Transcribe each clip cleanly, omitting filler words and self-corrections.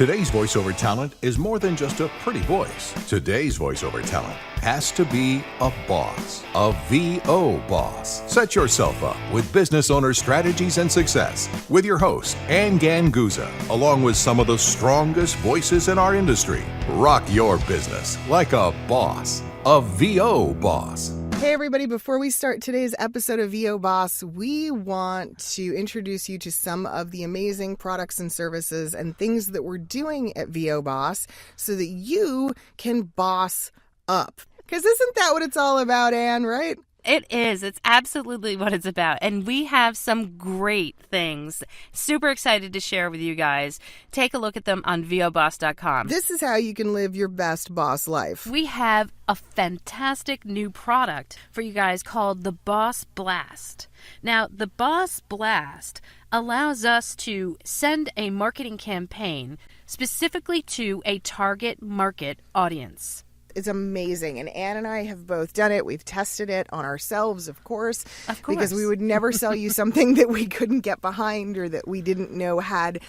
Today's voiceover talent is more than just a pretty voice. Today's voiceover talent has to be a boss, a VO boss. Set yourself up with business owner strategies and success with your host, Anne Ganguzza, along with some of the strongest voices in our industry. Rock your business like a boss, a VO boss. Hey everybody, before we start today's episode of B.O.S.S, we want to introduce you to some of the amazing products and services and things that we're doing at B.O.S. so that you can boss up. Because isn't that what it's all about, Anne, right? It is. It's absolutely what it's about. And we have some great things. Super excited to share with you guys. Take a look at them on B.O.S.S.com. This is how you can live your best boss life. We have a fantastic new product for you guys called the B.O.S.S Blast. Now, the B.O.S.S Blast allows us to send a marketing campaign specifically to a target market audience. It's amazing. And Anne and I have both done it. We've tested it on ourselves, of course. Because we would never sell you something that we couldn't get behind or that we didn't know had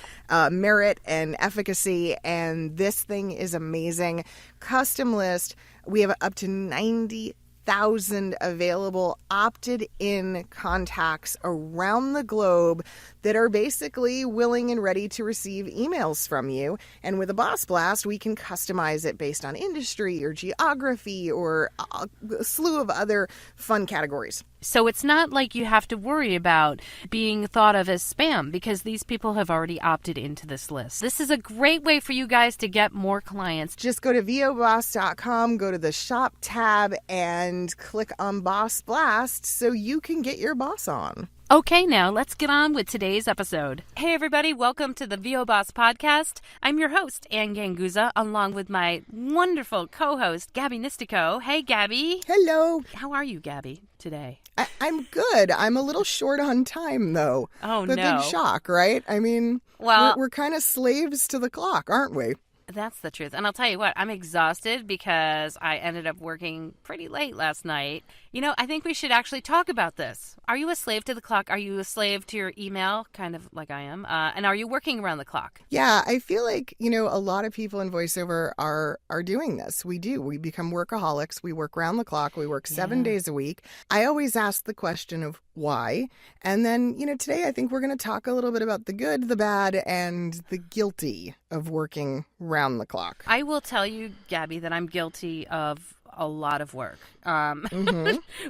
merit and efficacy. And this thing is amazing. Custom list. We have up to 90,000 available opted-in contacts around the globe that are basically willing and ready to receive emails from you. And with a B.O.S.S Blast, we can customize it based on industry or geography or a slew of other fun categories. So it's not like you have to worry about being thought of as spam because these people have already opted into this list. This is a great way for you guys to get more clients. Just go to VOBoss.com, go to the shop tab, and click on B.O.S.S Blast so you can get your boss on. Okay, now let's get on with today's episode. Hey everybody, welcome to the B.O.S.S podcast. I'm your host, Anne Ganguzza, along with my wonderful co-host, Gabby Nistico. Hey, Gabby. Hello. How are you, Gabby, today? I'm good. I'm a little short on time, though. Oh, the no. Big shock, right? I mean, well, we're kind of slaves to the clock, aren't we? That's the truth. And I'll tell you what, I'm exhausted because I ended up working pretty late last night. You know, I think we should actually talk about this. Are you a slave to the clock? Are you a slave to your email, kind of like I am? And are you working around the clock? Yeah, I feel like, a lot of people in voiceover are doing this. We do. We become workaholics. We work around the clock. We work 7 days a week. I always ask the question of why. And then, today I think we're going to talk a little bit about the good, the bad, and the guilty of working round the clock. I will tell you, Gabby, that I'm guilty of a lot of work.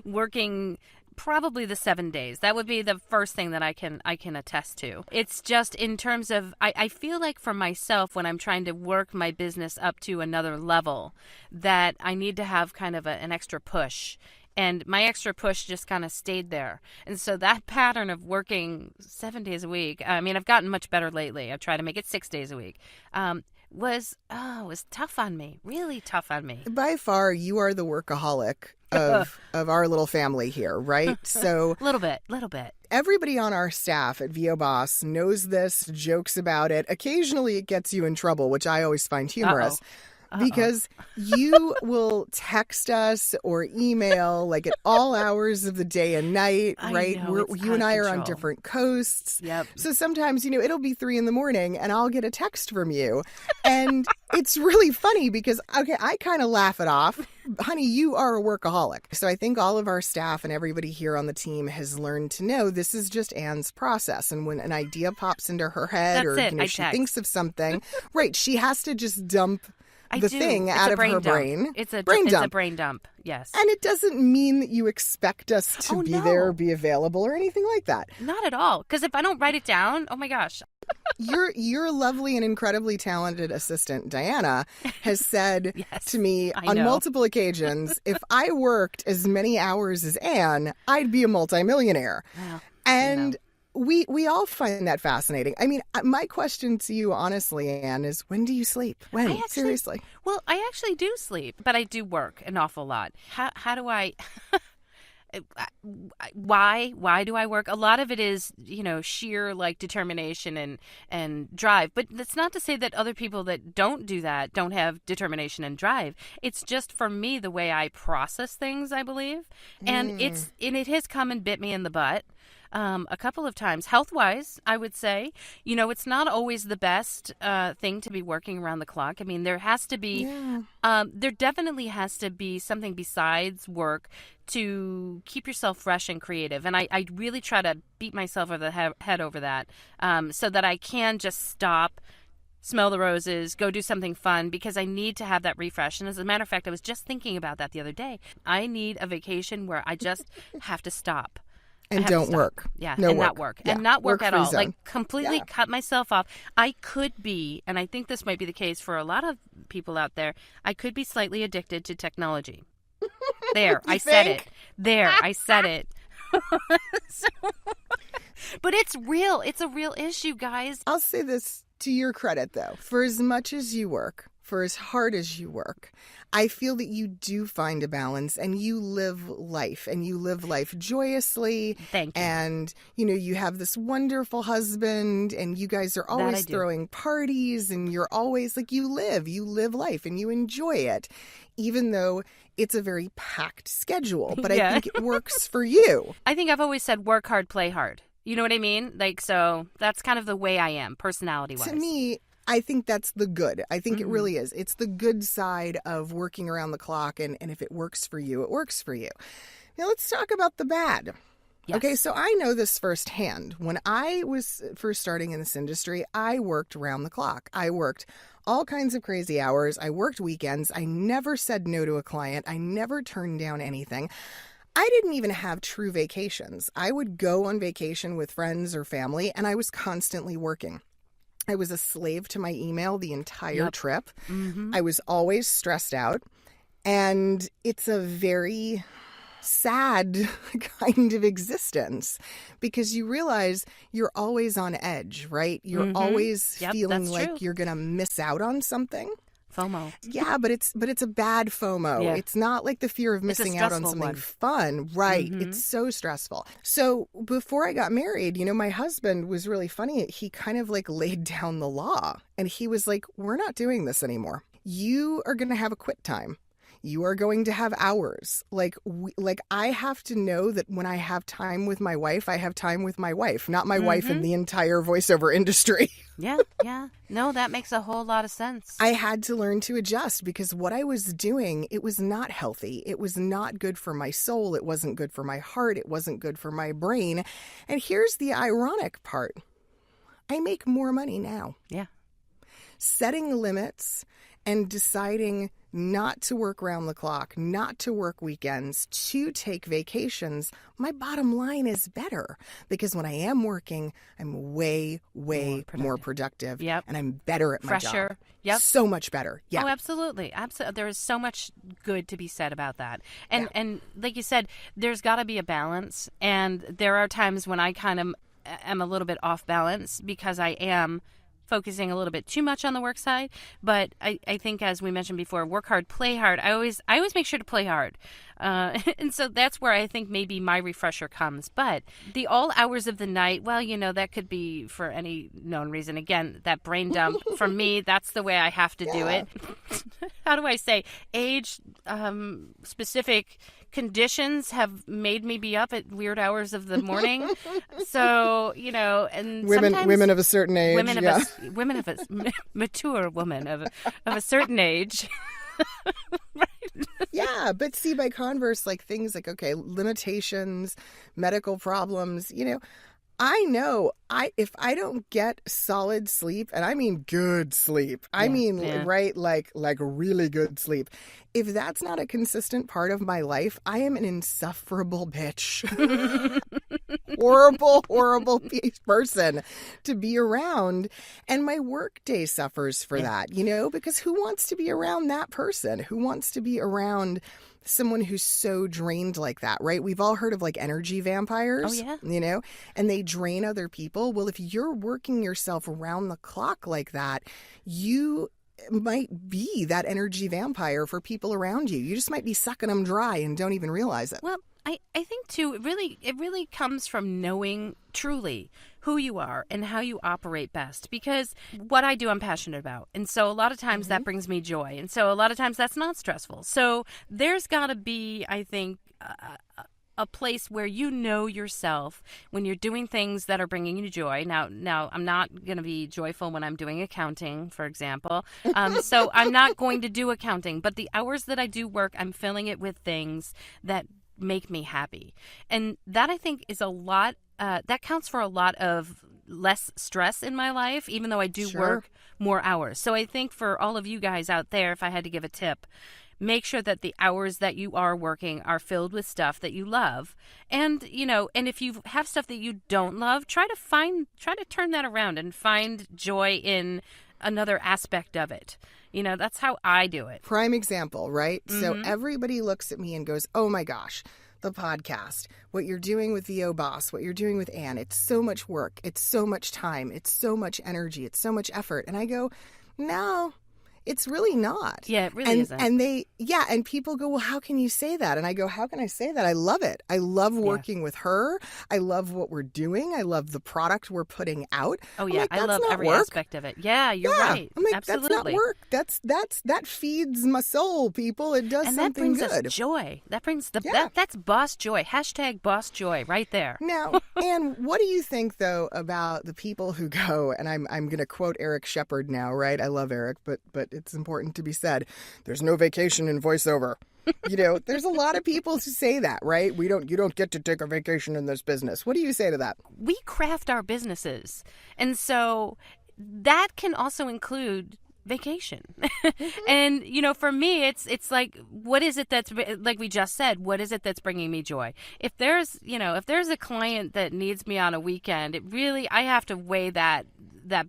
Working probably the 7 days. That would be the first thing that I can attest to. It's just in terms of, I feel like for myself, when I'm trying to work my business up to another level, that I need to have kind of an extra push. And my extra push just kind of stayed there. And so that pattern of working 7 days a week, I mean, I've gotten much better lately. I've tried to make it 6 days a week. Was tough on me, really tough on me. By far, you are the workaholic of our little family here, right? So little bit. Everybody on our staff at B.O.S.S knows this, jokes about it. Occasionally it gets you in trouble, which I always find humorous. Because you will text us or email like at all hours of the day and night, right? You and I are on different coasts. Yep. So sometimes, it'll be 3 a.m. and I'll get a text from you. And it's really funny because, okay, I kind of laugh it off. Honey, you are a workaholic. So I think all of our staff and everybody here on the team has learned to know this is just Anne's process. And when an idea pops into her head she thinks of something, right, she has to just dump thing out of her brain. It's a brain dump. A brain dump, yes. And it doesn't mean that you expect us to be there or be available or anything like that. Not at all. Because if I don't write it down, oh my gosh. Your lovely and incredibly talented assistant, Diana, has said to me on multiple occasions, if I worked as many hours as Anne, I'd be a multimillionaire. Wow. And we all find that fascinating. I mean, my question to you, honestly, Anne, is when do you sleep? When? Seriously? Well, I actually do sleep, but I do work an awful lot. How do I... Why do I work? A lot of it is, sheer determination and drive. But that's not to say that other people that don't do that don't have determination and drive. It's just for me the way I process things, I believe. And it has come and bit me in the butt. a couple of times. Health-wise, I would say, it's not always the best thing to be working around the clock. I mean, there has to be, there definitely has to be something besides work to keep yourself fresh and creative. And I really try to beat myself over the head over that so that I can just stop, smell the roses, go do something fun, because I need to have that refresh. And as a matter of fact, I was just thinking about that the other day. I need a vacation where I just have to stop. And don't work. Yeah, no and work. not work. Yeah. And not work at all. Zone. Like completely cut myself off. I could be, and I think this might be the case for a lot of people out there, I could be slightly addicted to technology. There, I said it. There, I said it. But it's real. It's a real issue, guys. I'll say this to your credit, though. For as much as you work, for as hard as you work, I feel that you do find a balance and you live life, and you live life joyously. Thank you. And, you have this wonderful husband, and you guys are always throwing parties, and you're always like, you live life and you enjoy it, even though it's a very packed schedule. But I think it works for you. I think I've always said work hard, play hard. You know what I mean? Like, so that's kind of the way I am, personality-wise. To me, I think that's the good. I think it really is. It's the good side of working around the clock, and if it works for you, it works for you. Now, let's talk about the bad. Yes. Okay, so I know this firsthand. When I was first starting in this industry, I worked around the clock. I worked all kinds of crazy hours. I worked weekends. I never said no to a client. I never turned down anything. I didn't even have true vacations. I would go on vacation with friends or family, and I was constantly working. I was a slave to my email the entire trip. I was always stressed out. And it's a very sad kind of existence, because you realize you're always on edge, right? You're always feeling like you're going to miss out on something. FOMO. Yeah, but it's a bad FOMO. Yeah. It's not like the fear of missing out on something fun. Right. It's so stressful. So before I got married, my husband was really funny. He kind of like laid down the law, and he was like, we're not doing this anymore. You are going to have a quit time. You are going to have hours. Like I have to know that when I have time with my wife, I have time with my wife, not my wife in the entire voiceover industry. Yeah. No, that makes a whole lot of sense. I had to learn to adjust, because what I was doing, it was not healthy. It was not good for my soul. It wasn't good for my heart. It wasn't good for my brain. And here's the ironic part. I make more money now. Yeah. Setting limits and deciding not to work around the clock, not to work weekends, to take vacations, my bottom line is better, because when I am working, I'm way more productive. Yep. And I'm better at my job. Fresher. Yep. So much better. Yeah. Oh, absolutely. There is so much good to be said about that. And like you said, there's got to be a balance. And there are times when I kind of am a little bit off balance, because I am focusing a little bit too much on the work side. But I think, as we mentioned before, work hard, play hard. I always make sure to play hard. And so that's where I think maybe my refresher comes. But the all hours of the night, well, that could be for any known reason. Again, that brain dump, for me, that's the way I have to do it. How do I say? Age, specific conditions have made me be up at weird hours of the morning. So, and women of a certain age. Women of a mature woman of a certain age. Right. Yeah, but see, by converse, like things like, okay, limitations, medical problems, I know if I don't get solid sleep, and I mean good sleep, right, like really good sleep, if that's not a consistent part of my life, I am an insufferable bitch. horrible person to be around. And my work day suffers for that, because who wants to be around that person? Who wants to be around someone who's so drained like that, right? We've all heard of like energy vampires, and they drain other people. Well, if you're working yourself around the clock like that, you might be that energy vampire for people around you. You just might be sucking them dry and don't even realize it. Well, I think too, it really comes from knowing truly who you are and how you operate best, because what I do, I'm passionate about. And so a lot of times that brings me joy. And so a lot of times that's not stressful. So there's got to be, I think, a place where you know yourself when you're doing things that are bringing you joy. Now I'm not going to be joyful when I'm doing accounting, for example. So I'm not going to do accounting, but the hours that I do work, I'm filling it with things that make me happy. And that, I think, is a lot, that counts for a lot of less stress in my life, even though I do work more hours. So I think for all of you guys out there, if I had to give a tip, make sure that the hours that you are working are filled with stuff that you love. And, and if you have stuff that you don't love, try to turn that around and find joy in another aspect of it. That's how I do it. Prime example, right? Mm-hmm. So everybody looks at me and goes, oh my gosh, the podcast, what you're doing with B.O.S.S, what you're doing with Anne, it's so much work. It's so much time. It's so much energy. It's so much effort. And I go, no, it's really not. Yeah, it really isn't. And people go, well, how can you say that? And I go, how can I say that? I love it. I love working with her. I love what we're doing. I love the product we're putting out. Oh, yeah. I love every aspect of it. Yeah, you're right. I'm like, absolutely. That's not work. That feeds my soul, people. It does something good. And that brings us joy. That brings that's boss joy. # boss joy right there. Now, Anne, what do you think, though, about the people who go, and I'm going to quote Eric Shepard now, right? I love Eric, but it's important to be said. There's no vacation in voiceover. There's a lot of people who say that, right? You don't get to take a vacation in this business. What do you say to that? We craft our businesses. And so that can also include vacation. And, for me, it's like, what is it that's, like we just said, what is it that's bringing me joy? If there's a client that needs me on a weekend, I have to weigh that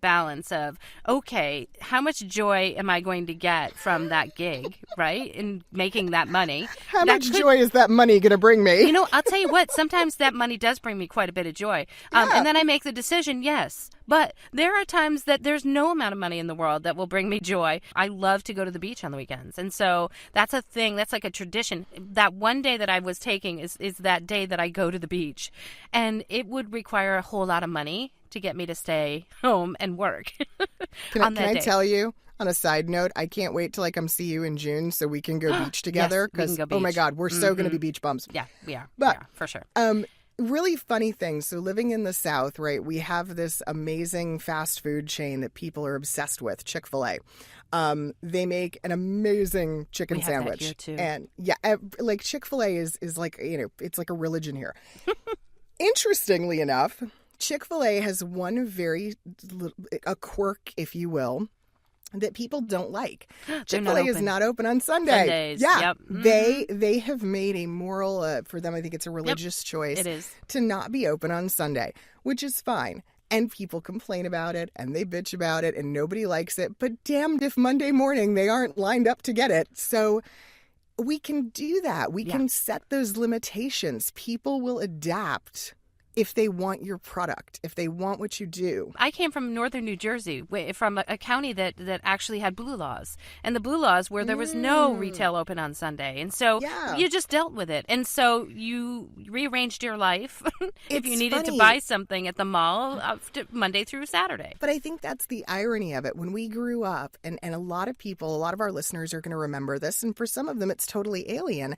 balance of, okay, how much joy am I going to get from that gig, right? In making that money. How much joy is that money going to bring me? I'll tell you what, sometimes that money does bring me quite a bit of joy. And then I make the decision, yes. But there are times that there's no amount of money in the world that will bring me joy. I love to go to the beach on the weekends. And so that's a thing. That's like a tradition. That one day that I was taking is that day that I go to the beach. And it would require a whole lot of money to get me to stay home and work. Can I tell you, on a side note, I can't wait till I come see you in June so we can go beach together. Yes, oh my God, we're so going to be beach bums. Yeah, we are. But, yeah, for sure. Really funny thing. So living in the South, right, we have this amazing fast food chain that people are obsessed with, Chick-fil-A. They make an amazing chicken sandwich. That here too. And like Chick-fil-A is like, it's like a religion here. Interestingly enough, Chick-fil-A has one a quirk, if you will, that people don't like. Chick-fil-A is not open on Sundays. Yeah. Yep. Mm-hmm. They have made a moral, for them, I think it's a religious choice. It is. To not be open on Sunday, which is fine. And people complain about it and they bitch about it and nobody likes it. But damned if Monday morning they aren't lined up to get it. So we can do that. We can set those limitations. People will adapt if they want your product, if they want what you do. I came from northern New Jersey, from a county that actually had blue laws. And the blue laws where there was no retail open on Sunday. And so you just dealt with it. And so you rearranged your life if you needed to buy something at the mall Monday through Saturday. But I think that's the irony of it. When we grew up, and a lot of our listeners are going to remember this, and for some of them it's totally alien,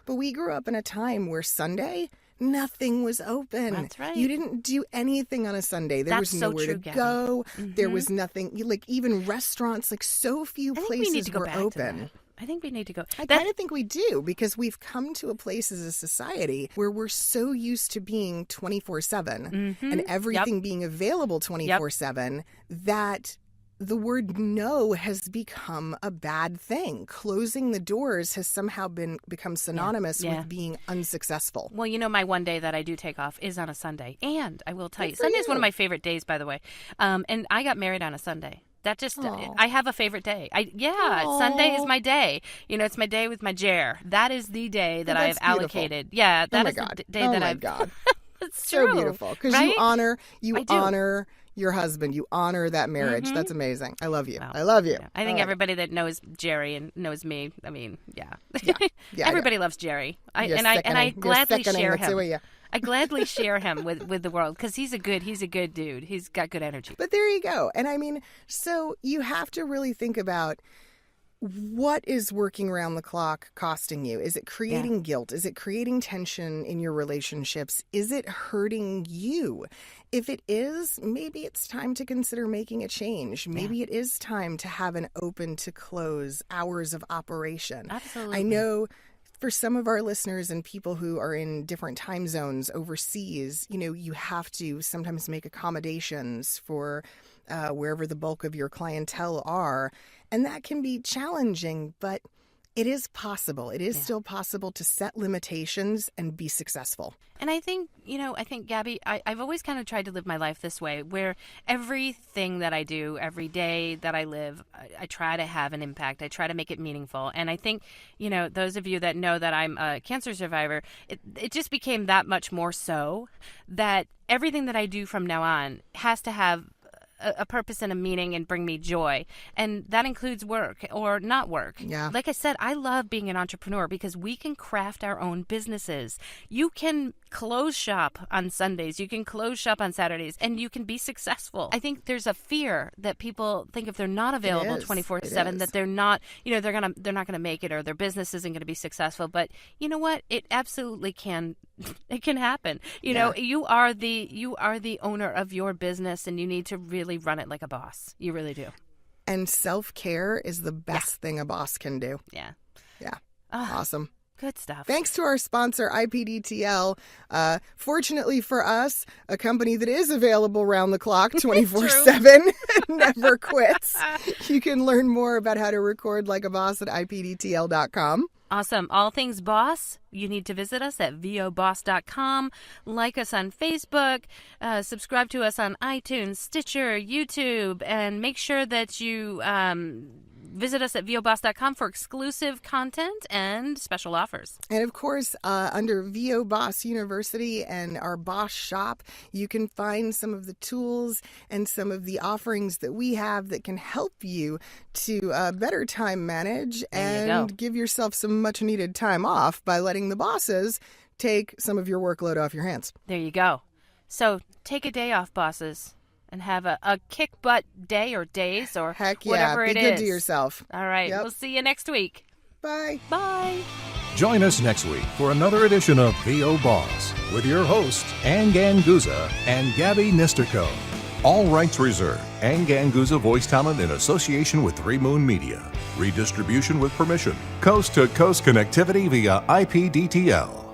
but we grew up in a time where Sunday, nothing was open. That's right. You didn't do anything on a Sunday. There was nowhere to go. Mm-hmm. There was nothing. Like even restaurants, like so few places were open. I think we need to go. I kind of think we do, because we've come to a place as a society where we're so used to being 24/7 and everything being available 24/7 that the word no has become a bad thing. Closing the doors has somehow become synonymous with being unsuccessful. Well, my one day that I do take off is on a Sunday. And I will tell you, Sunday is one of my favorite days, by the way. And I got married on a Sunday. That just, I have a favorite day. Sunday is my day. It's my day with my Jer. That is the day that I have allocated. Yeah, that is the day that I've... God. It's so true, beautiful. Because right? you honor your husband. You honor that marriage. That's amazing. I love you. Wow. I love you. Yeah. I think everybody that knows Jerry and knows me, I mean, everybody loves Jerry. I gladly share him. I gladly share him with the world, because he's a good dude. He's got good energy. But there you go. And I mean, so you have to really think about what is working around the clock costing you? Is it creating guilt? Is it creating tension in your relationships? Is it hurting you? If it is, maybe it's time to consider making a change. Maybe it is time to have an open to close hours of operation. Absolutely. I know for some of our listeners and people who are in different time zones overseas, you have to sometimes make accommodations for wherever the bulk of your clientele are. And that can be challenging, but it is possible. It is still possible to set limitations and be successful. And I think, Gabby, I've always kind of tried to live my life this way, where everything that I do, every day that I live, I try to have an impact. I try to make it meaningful. And I think, those of you that know that I'm a cancer survivor, it just became that much more so that everything that I do from now on has to have a purpose and a meaning and bring me joy. And that includes work or not work. Yeah. Like I said, I love being an entrepreneur because we can craft our own businesses. You can close shop on Sundays. You can close shop on Saturdays and you can be successful. I think there's a fear that people think if they're not available 24/7 that they're not, they're not going to make it or their business isn't going to be successful. But you know what? It absolutely can. It can happen. You are the owner of your business and you need to really run it like a boss. You really do. And self-care is the best thing a boss can do. Yeah. Yeah. Awesome. Good stuff. Thanks to our sponsor, IPDTL. Fortunately for us, a company that is available round the clock, 24/7, never quits. You can learn more about how to record like a boss at IPDTL.com. Awesome. All things boss, you need to visit us at VOBoss.com. Like us on Facebook. Subscribe to us on iTunes, Stitcher, YouTube, and make sure that you visit us at VOBoss.com for exclusive content and special offers. And of course, under VO.Boss University and our Boss shop, you can find some of the tools and some of the offerings that we have that can help you to better time manage and give yourself some much needed time off by letting the bosses take some of your workload off your hands. There you go. So take a day off, bosses. And have a kick butt day or days or whatever it is. Be good to yourself. All right. We'll see you next week. Bye. Bye. Join us next week for another edition of B.O.S.S. with your hosts, Anne Ganguzza and Gabby Nisterko. All rights reserved. Anne Ganguzza voice talent in association with 3 Moon Media. Redistribution with permission. Coast to coast connectivity via IPDTL.